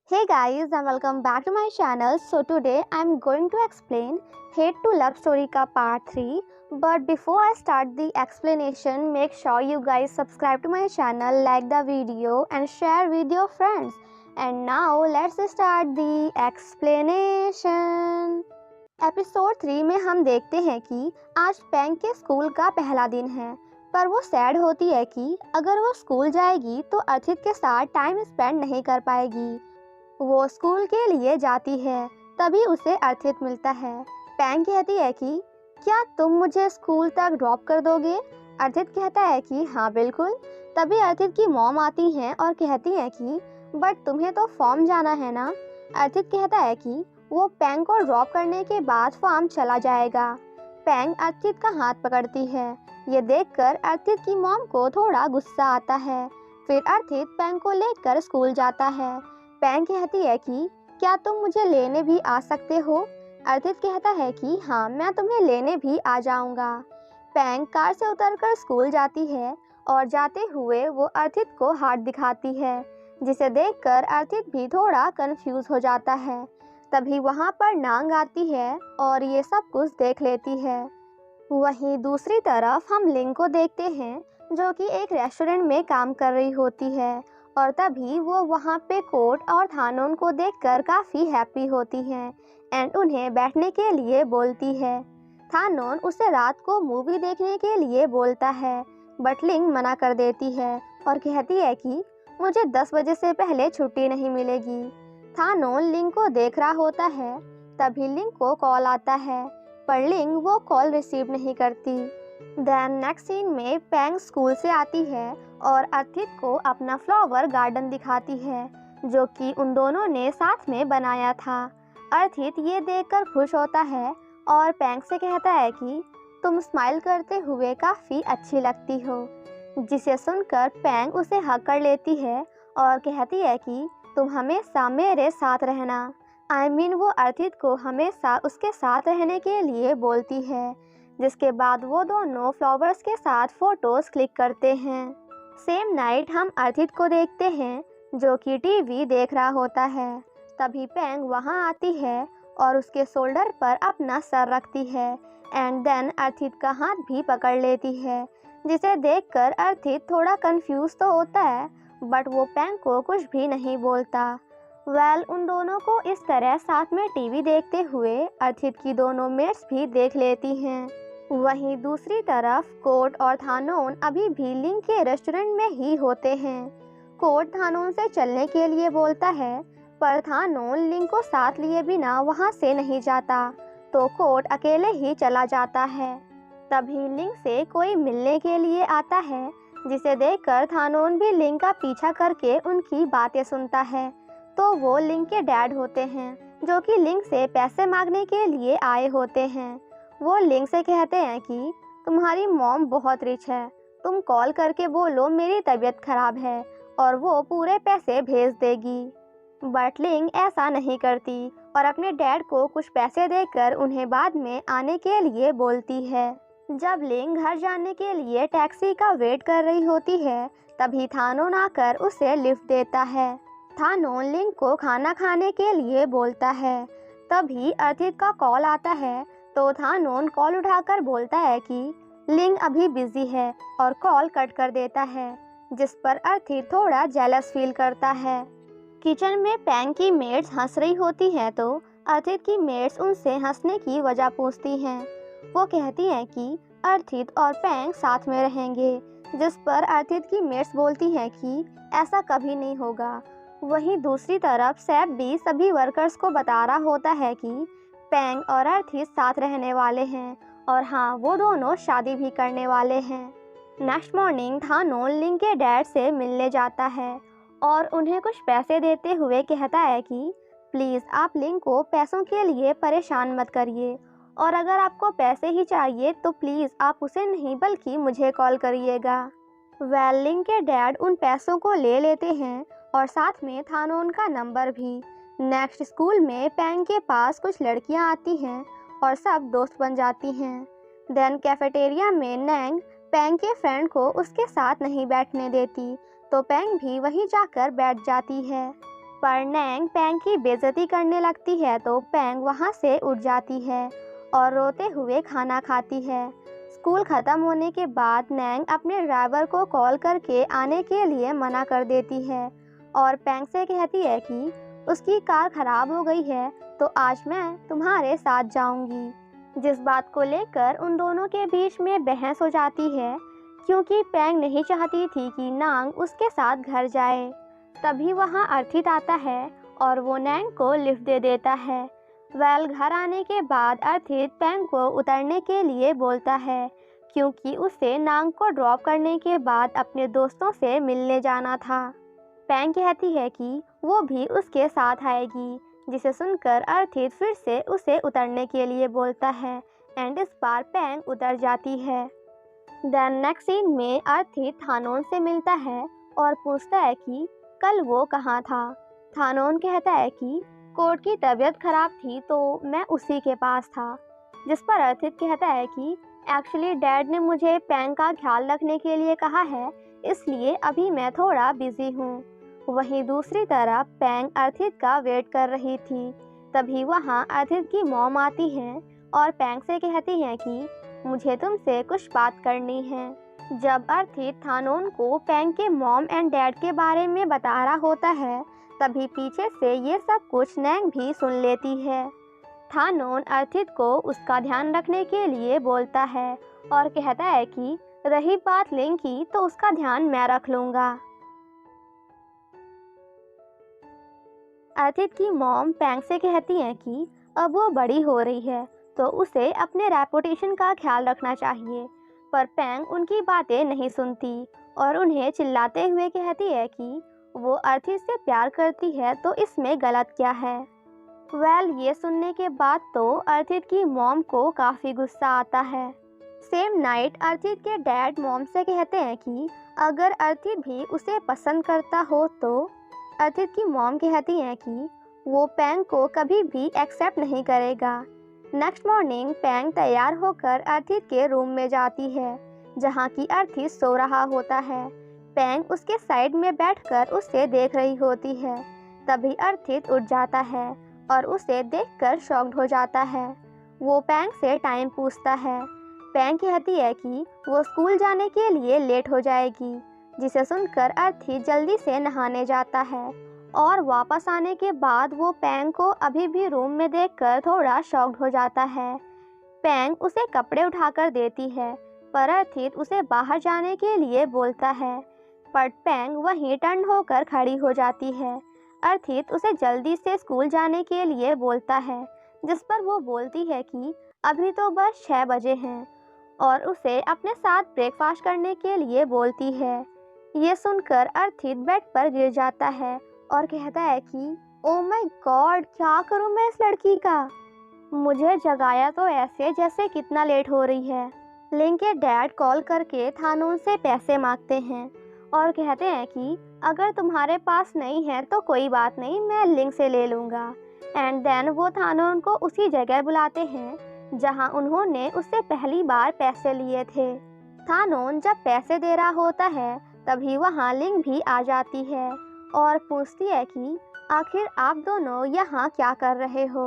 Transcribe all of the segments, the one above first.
Hey guys and welcome back to my channel. So today I'm going to explain Hate to Love Story ka part 3. But before I start the explanation, make sure you guys subscribe to my channel, like the video and share with your friends. And now let's start the explanation. Episode 3 में हम देखते हैं कि आज पैंग के school का पहला दिन है, पर वो सैड होती है कि अगर वो स्कूल जाएगी तो अर्थित के साथ टाइम स्पेंड नहीं कर पाएगी। वो स्कूल के लिए जाती है, तभी उसे अर्थित मिलता है। पैंग कहती है कि क्या तुम मुझे स्कूल तक ड्रॉप कर दोगे? अर्थित कहता है कि हाँ बिल्कुल। तभी अर्थित की मॉम आती हैं और कहती हैं कि बट तुम्हें तो फॉर्म जाना है ना। अर्थित कहता है कि वो पैंग को ड्रॉप करने के बाद फॉर्म चला जाएगा। पैंग अर्थित का हाथ पकड़ती है। ये देखकर अर्थित की मॉम को थोड़ा गुस्सा आता है। फिर अर्थित पैंग को लेकर स्कूल जाता है। पैंग कहती है कि क्या तुम मुझे लेने भी आ सकते हो? अर्थित कहता है कि हाँ मैं तुम्हें लेने भी आ जाऊंगा। पैंग कार से उतरकर स्कूल जाती है और जाते हुए वो अर्थित को हाथ दिखाती है, जिसे देखकर अर्थित भी थोड़ा कंफ्यूज हो जाता है। तभी वहाँ पर नांग आती है और ये सब कुछ देख लेती है। वहीं दूसरी तरफ हम लिंग को देखते हैं, जो कि एक रेस्टोरेंट में काम कर रही होती है और तभी वो वहाँ पे कोर्ट और थानोन को देखकर काफ़ी हैप्पी होती है एंड उन्हें बैठने के लिए बोलती है। थानोन उसे रात को मूवी देखने के लिए बोलता है, बट लिंग मना कर देती है और कहती है कि मुझे 10 बजे से पहले छुट्टी नहीं मिलेगी। थानोन लिंग को देख रहा होता है, तभी लिंग को कॉल आता है, पर लिंग वो कॉल रिसीव नहीं करती। देन नेक्स्ट सीन में पैंग स्कूल से आती है और अर्थित को अपना फ्लावर गार्डन दिखाती है, जो कि उन दोनों ने साथ में बनाया था। अर्थित ये देखकर खुश होता है और पैंग से कहता है कि तुम स्माइल करते हुए काफ़ी अच्छी लगती हो, जिसे सुनकर पैंग उसे हग कर लेती है और कहती है कि तुम हमेशा मेरे साथ रहना। वो अर्थित को हमेशा उसके साथ रहने के लिए बोलती है, जिसके बाद वो दोनों फ्लावर्स के साथ फोटोज क्लिक करते हैं। सेम नाइट हम अर्थित को देखते हैं, जो कि टीवी देख रहा होता है। तभी पैंग वहाँ आती है और उसके शोल्डर पर अपना सर रखती है एंड देन अर्थित का हाथ भी पकड़ लेती है, जिसे देखकर अर्थित थोड़ा कंफ्यूज तो होता है, बट वो पैंग को कुछ भी नहीं बोलता। उन दोनों को इस तरह साथ में टीवी देखते हुए अर्थित की दोनों मेट्स भी देख लेती हैं। वहीं दूसरी तरफ कोर्ट और थानोन अभी भी लिंग के रेस्टोरेंट में ही होते हैं। कोर्ट थानोन से चलने के लिए बोलता है, पर थानोन लिंग को साथ लिए बिना वहां से नहीं जाता, तो कोर्ट अकेले ही चला जाता है। तभी लिंग से कोई मिलने के लिए आता है, जिसे देखकर थानोन भी लिंग का पीछा करके उनकी बातें सुनता है। तो वो लिंग के डैड होते हैं, जो कि लिंग से पैसे मांगने के लिए आए होते हैं। वो लिंग से कहते हैं कि तुम्हारी मॉम बहुत रिच है, तुम कॉल करके बोलो मेरी तबीयत खराब है और वो पूरे पैसे भेज देगी। बट लिंग ऐसा नहीं करती और अपने डैड को कुछ पैसे देकर उन्हें बाद में आने के लिए बोलती है। जब लिंग घर जाने के लिए टैक्सी का वेट कर रही होती है, तभी थानोन आकर उसे लिफ्ट देता है। थानोन लिंग को खाना खाने के लिए बोलता है। तभी अर्थित का कॉल आता है, तो थानोन कॉल उठाकर बोलता है कि लिंग अभी बिजी है और कॉल कट कर देता है, जिस पर अर्थित थोड़ा जेलस फील करता है। किचन में पैंग की मेड्स हंस रही होती हैं, तो अर्थित की मेड्स उनसे हंसने की वजह पूछती हैं। वो कहती हैं कि अर्थित और पैंग साथ में रहेंगे, जिस पर अर्थित की मेड्स बोलती हैं कि ऐसा कभी नहीं होगा। वहीं दूसरी तरफ सैप भी सभी वर्कर्स को बता रहा होता है कि पैंग और अर्थित साथ रहने वाले हैं और हाँ वो दोनों शादी भी करने वाले हैं। नेक्स्ट मॉर्निंग थानोन लिंग के डैड से मिलने जाता है और उन्हें कुछ पैसे देते हुए कहता है कि प्लीज़ आप लिंग को पैसों के लिए परेशान मत करिए, और अगर आपको पैसे ही चाहिए तो प्लीज़ आप उसे नहीं बल्कि मुझे कॉल करिएगा। लिंग के डैड उन पैसों को ले लेते हैं और साथ में थानोन का नंबर भी। नेक्स्ट स्कूल में पैंग के पास कुछ लड़कियां आती हैं और सब दोस्त बन जाती हैं। देन कैफेटेरिया में नैंग पैंग के फ्रेंड को उसके साथ नहीं बैठने देती, तो पैंग भी वहीं जाकर बैठ जाती है। पर नैंग पैंग की बेइज्जती करने लगती है तो पैंग वहाँ से उठ जाती है और रोते हुए खाना खाती है। स्कूल ख़त्म होने के बाद नैंग अपने ड्राइवर को कॉल करके आने के लिए मना कर देती है और पैंग से कहती है कि उसकी कार खराब हो गई है तो आज मैं तुम्हारे साथ जाऊंगी। जिस बात को लेकर उन दोनों के बीच में बहस हो जाती है क्योंकि पैंग नहीं चाहती थी कि नांग उसके साथ घर जाए। तभी वहाँ अर्थित आता है और वो नैंग को लिफ्ट दे देता है। घर आने के बाद अर्थित पैंग को उतरने के लिए बोलता है क्योंकि उसे नांग को ड्रॉप करने के बाद अपने दोस्तों से मिलने जाना था। पैंग कहती है कि वो भी उसके साथ आएगी, जिसे सुनकर अर्थित फिर से उसे उतरने के लिए बोलता है एंड इस बार पैंग उतर जाती है। देन नेक्स्ट सीन में अर्थित थानोन से मिलता है और पूछता है कि कल वो कहाँ था। थानोन कहता है कि कोर्ट की तबीयत खराब थी तो मैं उसी के पास था। जिस पर अर्थित कहता है कि एक्चुअली डैड ने मुझे पैंग का ख्याल रखने के लिए कहा है, इसलिए अभी मैं थोड़ा बिजी हूँ। वहीं दूसरी तरफ पैंग अर्थित का वेट कर रही थी। तभी वहाँ अर्थित की मॉम आती हैं और पैंग से कहती हैं कि मुझे तुमसे कुछ बात करनी है। जब अर्थित थानोन को पैंग के मॉम एंड डैड के बारे में बता रहा होता है तभी पीछे से ये सब कुछ नैंग भी सुन लेती है। थानोन अर्थित को उसका ध्यान रखने के लिए बोलता है और कहता है कि रही बात लिंग की तो उसका ध्यान मैं रख लूँगा। अर्थित की मॉम पैंग से कहती हैं कि अब वो बड़ी हो रही है तो उसे अपने रेपुटेशन का ख्याल रखना चाहिए, पर पैंग उनकी बातें नहीं सुनती और उन्हें चिल्लाते हुए कहती है कि वो अर्थित से प्यार करती है तो इसमें गलत क्या है। ये सुनने के बाद तो अर्थित की मॉम को काफ़ी गुस्सा आता है। सेम नाइट अर्थित के डैड मॉम से कहते हैं कि अगर अर्थित भी उसे पसंद करता हो तो अर्थित की मॉम कहती हैं कि वो पैंग को कभी भी एक्सेप्ट नहीं करेगा। नेक्स्ट मॉर्निंग पैंग तैयार होकर अर्थित के रूम में जाती है जहाँ की अर्थित सो रहा होता है। पैंग उसके साइड में बैठकर उसे देख रही होती है। तभी अर्थित उठ जाता है और उसे देखकर शॉक्ड हो जाता है। वो पैंग से टाइम पूछता है। पैंग कहती है कि वो स्कूल जाने के लिए लेट हो जाएगी, जिसे सुनकर अर्थित जल्दी से नहाने जाता है और वापस आने के बाद वो पैंग को अभी भी रूम में देखकर थोड़ा शॉक्ड हो जाता है। पैंग उसे कपड़े उठाकर देती है पर अर्थित उसे बाहर जाने के लिए बोलता है, पर पैंग वहीं टर्न होकर खड़ी हो जाती है। अर्थित उसे जल्दी से स्कूल जाने के लिए बोलता है, जिस पर वो बोलती है कि अभी तो बस 6 बजे हैं और उसे अपने साथ ब्रेकफास्ट करने के लिए बोलती है। ये सुनकर अर्थित बेड पर गिर जाता है और कहता है कि ओ माय गॉड, क्या करूं मैं इस लड़की का। मुझे जगाया तो ऐसे जैसे कितना लेट हो रही है। लिंग के डैड कॉल करके थानोन से पैसे मांगते हैं और कहते हैं कि अगर तुम्हारे पास नहीं है तो कोई बात नहीं, मैं लिंग से ले लूँगा। एंड देन वो थानोन को उसी जगह बुलाते हैं जहां उन्होंने उससे पहली बार पैसे लिए थे। थानोन जब पैसे दे रहा होता है तभी वहां लिंग भी आ जाती है और पूछती है कि आखिर आप दोनों यहाँ क्या कर रहे हो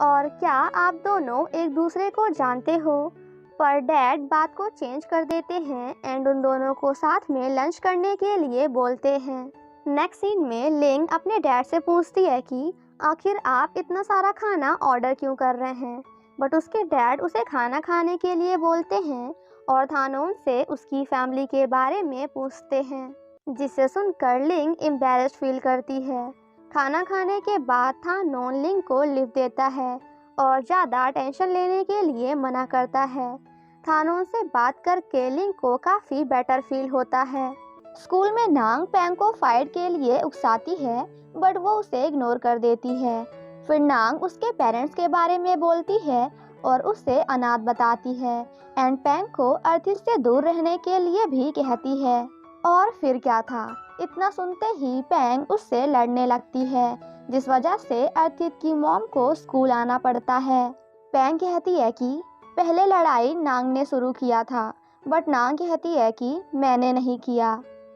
और क्या आप दोनों एक दूसरे को जानते हो। पर डैड बात को चेंज कर देते हैं एंड उन दोनों को साथ में लंच करने के लिए बोलते हैं। नेक्स्ट सीन में लिंग अपने डैड से पूछती है कि आखिर आप इतना सारा खाना ऑर्डर क्यों कर रहे हैं, बट उसके डैड उसे खाना खाने के लिए बोलते हैं और थानोन से उसकी फैमिली के बारे में पूछते हैं, जिसे सुनकर लिंग एम्बैरेस्ड फील करती है। खाना खाने के बाद थानोन लिंग को लिफ्ट देता है और ज़्यादा टेंशन लेने के लिए मना करता है। थानोन से बात करके लिंग को काफ़ी बेटर फील होता है। स्कूल में नांग पैंग को फाइट के लिए उकसाती है बट वो उसे इग्नोर कर देती है। फिर नांग उसके पेरेंट्स के बारे में बोलती है और उसे अनाथ बताती है एंड पैंग को अर्थित से दूर रहने के लिए भी कहती है। और फिर क्या था, इतना सुनते ही पैंग उससे लड़ने लगती है, जिस वजह से अर्थित की मॉम को स्कूल आना पड़ता है। पैंग कहती है कि पहले लड़ाई नांग ने शुरू किया था, बट नांग कहती है कि मैंने नहीं किया।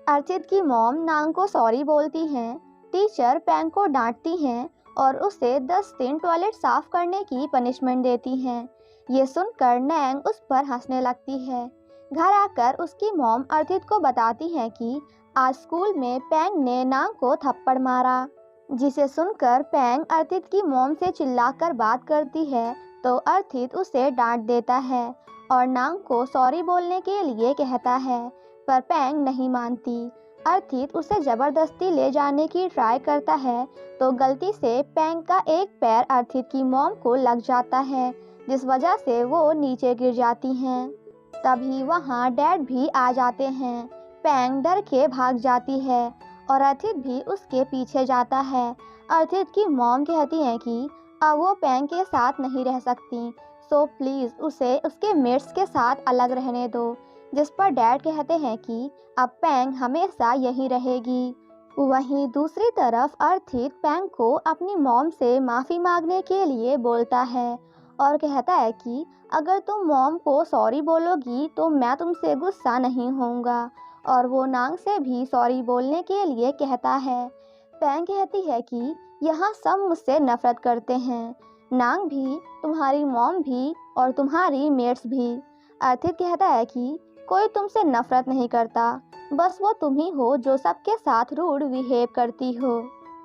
अर्थित की मॉम नांग को सॉरी बोलती हैं, टीचर पेंग को डांटती हैं और उसे 10 दिन टॉयलेट साफ करने की पनिशमेंट देती हैं। ये सुनकर नैंग उस पर हंसने लगती है। घर आकर उसकी मॉम अर्थित को बताती है कि आज स्कूल में पेंग ने नांग को थप्पड़ मारा, जिसे सुनकर पेंग अर्थित की मॉम से चिल्लाकर बात करती है तो अर्थित उसे डांट देता है और नांग को सॉरी बोलने के लिए कहता है, पर पेंग नहीं मानती। अर्थित उसे ज़बरदस्ती ले जाने की ट्राई करता है तो गलती से पेंग का एक पैर अर्थित की मॉम को लग जाता है, जिस वजह से वो नीचे गिर जाती हैं। तभी वहाँ डैड भी आ जाते हैं। पेंग डर के भाग जाती है और अर्थित भी उसके पीछे जाता है। अर्थित की मॉम कहती है कि अब वो पेंग के साथ नहीं रह सकती, सो प्लीज़ उसे उसके मेट्स के साथ अलग रहने दो, जिस पर डैड कहते हैं कि अब पेंग हमेशा यहीं रहेगी। वहीं दूसरी तरफ अर्थित पेंग को अपनी मॉम से माफ़ी मांगने के लिए बोलता है और कहता है कि अगर तुम मॉम को सॉरी बोलोगी तो मैं तुमसे गुस्सा नहीं होऊंगा, और वो नांग से भी सॉरी बोलने के लिए कहता है। पेंग कहती है कि यहाँ सब मुझसे नफरत करते हैं, नांग भी, तुम्हारी मॉम भी और तुम्हारी मेट्स भी। अर्थित कहता है कि कोई तुमसे नफरत नहीं करता, बस वो तुम ही हो जो सबके साथ रूड बिहेव करती हो,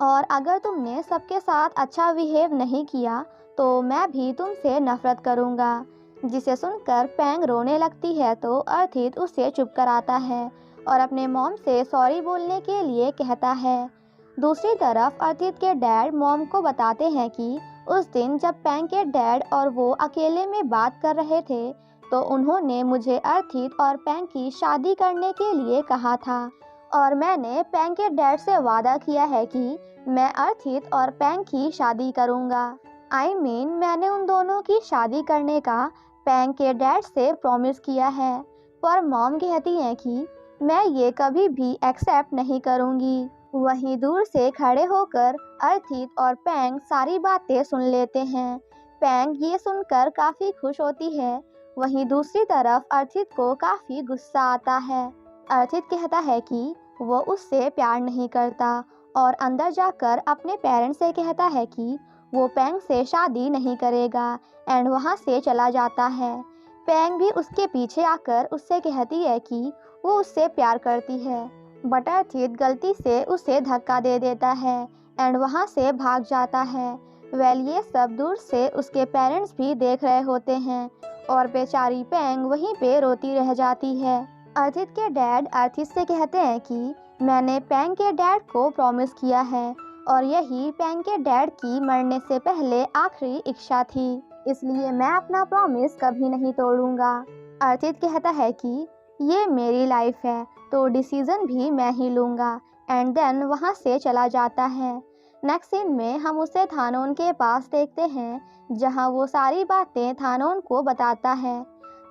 और अगर तुमने सबके साथ अच्छा बिहेव नहीं किया तो मैं भी तुमसे नफरत करूँगा। जिसे सुनकर पेंग रोने लगती है तो अर्थित उसे चुप कराता है और अपने मॉम से सॉरी बोलने के लिए कहता है। दूसरी तरफ अर्थित के डैड मॉम को बताते हैं कि उस दिन जब पेंग के डैड और वो अकेले में बात कर रहे थे तो उन्होंने मुझे अर्थित और पेंग की शादी करने के लिए कहा था, और मैंने पेंग के डैड से वादा किया है कि मैं अर्थित और पेंग की शादी करूँगा। मैंने उन दोनों की शादी करने का पेंग के डैड से प्रॉमिस किया है, पर मॉम कहती हैं कि मैं ये कभी भी एक्सेप्ट नहीं करूँगी। वहीं दूर से खड़े होकर अर्थित और पेंग सारी बातें सुन लेते हैं। पेंग ये सुनकर काफ़ी खुश होती है। वहीं दूसरी तरफ अर्थित को काफ़ी गुस्सा आता है। अर्थित कहता है कि वो उससे प्यार नहीं करता और अंदर जाकर अपने पेरेंट्स से कहता है कि वो पेंग से शादी नहीं करेगा एंड वहाँ से चला जाता है। पेंग भी उसके पीछे आकर उससे कहती है कि वो उससे प्यार करती है, बट अर्थित गलती से उसे धक्का दे देता है एंड वहाँ से भाग जाता है। ये सब दूर से उसके पेरेंट्स भी देख रहे होते हैं और बेचारी पेंग वहीं पे रोती रह जाती है। अर्थित के डैड अर्थित से कहते हैं कि मैंने पेंग के डैड को प्रॉमिस किया है और यही पेंग के डैड की मरने से पहले आखिरी इच्छा थी, इसलिए मैं अपना प्रॉमिस कभी नहीं तोड़ूंगा। अर्थित कहता है कि ये मेरी लाइफ है तो डिसीज़न भी मैं ही लूँगा, एंड देन वहाँ से चला जाता है। नेक्स्ट सीन में हम उसे थानोन के पास देखते हैं, जहाँ वो सारी बातें थानोन को बताता है।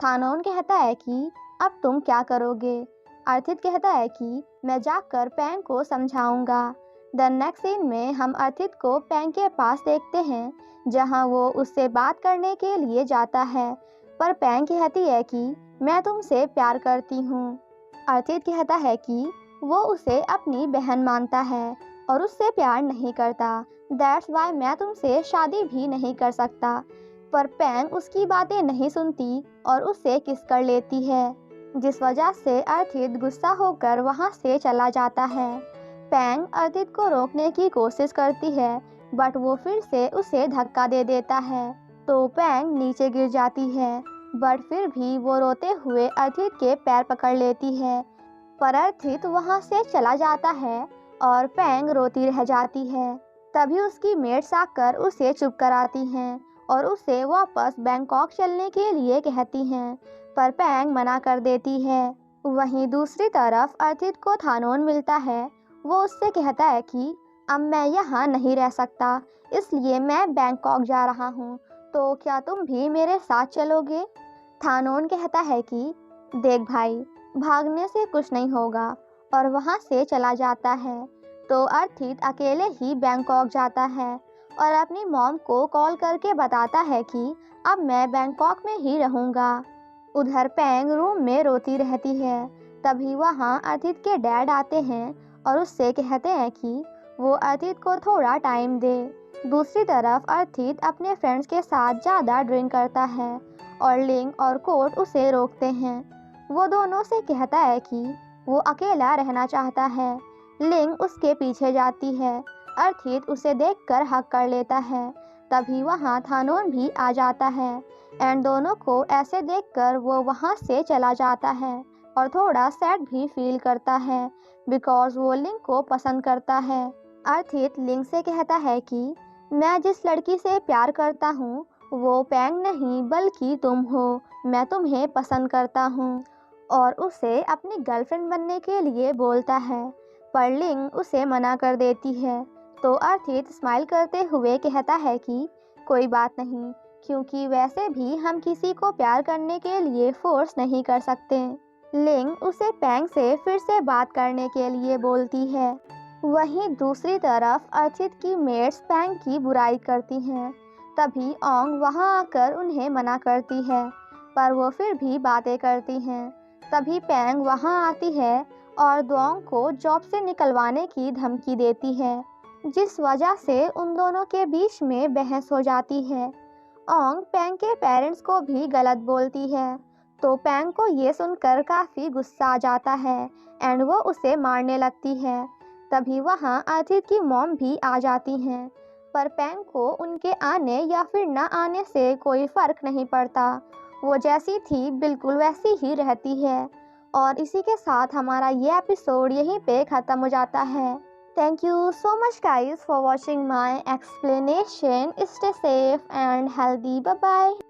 थानोन कहता है कि अब तुम क्या करोगे? अर्थित कहता है कि मैं जाकर पेंग को समझाऊंगा। द नेक्स्ट सीन में हम अर्थित को पेंग के पास देखते हैं, जहाँ वो उससे बात करने के लिए जाता है, पर पेंग कहती है कि मैं तुमसे प्यार करती हूँ। अर्थित कहता है कि वो उसे अपनी बहन मानता है और उससे प्यार नहीं करता, दैट्स वाई मैं तुमसे शादी भी नहीं कर सकता। पर पेंग उसकी बातें नहीं सुनती और उससे किस कर लेती है, जिस वजह से अर्थित गुस्सा होकर वहाँ से चला जाता है। पेंग अर्थित को रोकने की कोशिश करती है, बट वो फिर से उसे धक्का दे देता है तो पेंग नीचे गिर जाती है, बट फिर भी वो रोते हुए अर्थित के पैर पकड़ लेती है। पर अर्थित वहाँ से चला जाता है और पेंग रोती रह जाती है। तभी उसकी मेट्स आकर उसे चुप कराती हैं और उसे वापस बैंकॉक चलने के लिए कहती हैं, पर पेंग मना कर देती है। वहीं दूसरी तरफ अर्थित को थानोन मिलता है। वो उससे कहता है कि अब मैं यहाँ नहीं रह सकता, इसलिए मैं बैंकॉक जा रहा हूँ, तो क्या तुम भी मेरे साथ चलोगे? थानोन कहता है कि देख भाई, भागने से कुछ नहीं होगा, और वहाँ से चला जाता है। तो अर्थित अकेले ही बैंकॉक जाता है और अपनी मॉम को कॉल करके बताता है कि अब मैं बैंकॉक में ही रहूँगा। उधर पेंग रूम में रोती रहती है। तभी वहाँ अर्थित के डैड आते हैं और उससे कहते हैं कि वो अर्थित को थोड़ा टाइम दे। दूसरी तरफ अर्थित अपने फ्रेंड्स के साथ ज़्यादा ड्रिंक करता है और लिंग और कोट उसे रोकते हैं। वो दोनों से कहता है कि वो अकेला रहना चाहता है। लिंग उसके पीछे जाती है। अर्थित उसे देखकर हक कर लेता है। तभी वहाँ थानोन भी आ जाता है एंड दोनों को ऐसे देखकर वो वहाँ से चला जाता है और थोड़ा सैड भी फील करता है बिकॉज वो लिंग को पसंद करता है। अर्थित लिंग से कहता है कि मैं जिस लड़की से प्यार करता हूँ वो पैंग नहीं बल्कि तुम हो। मैं तुम्हें पसंद करता हूँ और उसे अपनी गर्लफ्रेंड बनने के लिए बोलता है, पर लिंग उसे मना कर देती है। तो अर्थित स्माइल करते हुए कहता है कि कोई बात नहीं, क्योंकि वैसे भी हम किसी को प्यार करने के लिए फोर्स नहीं कर सकते। लिंग उसे पैंग से फिर से बात करने के लिए बोलती है। वहीं दूसरी तरफ अर्थित की मेट्स पैंग की बुराई करती हैं। तभी ओंग वहां आकर उन्हें मना करती है, पर वो फिर भी बातें करती हैं। तभी पैंग वहां आती है और दोंग को जॉब से निकलवाने की धमकी देती है, जिस वजह से उन दोनों के बीच में बहस हो जाती है। ओंग पैंग के पेरेंट्स को भी गलत बोलती है, तो पैंग को ये सुनकर काफ़ी गुस्सा आ जाता है एंड वो उसे मारने लगती है। तभी वहाँ अर्थित की मॉम भी आ जाती हैं, पर पैंग को उनके आने या फिर ना आने से कोई फ़र्क नहीं पड़ता। वो जैसी थी बिल्कुल वैसी ही रहती है। और इसी के साथ हमारा ये एपिसोड यहीं पे ख़त्म हो जाता है। Thank you so much guys for watching my explanation. Stay safe and healthy. Bye bye.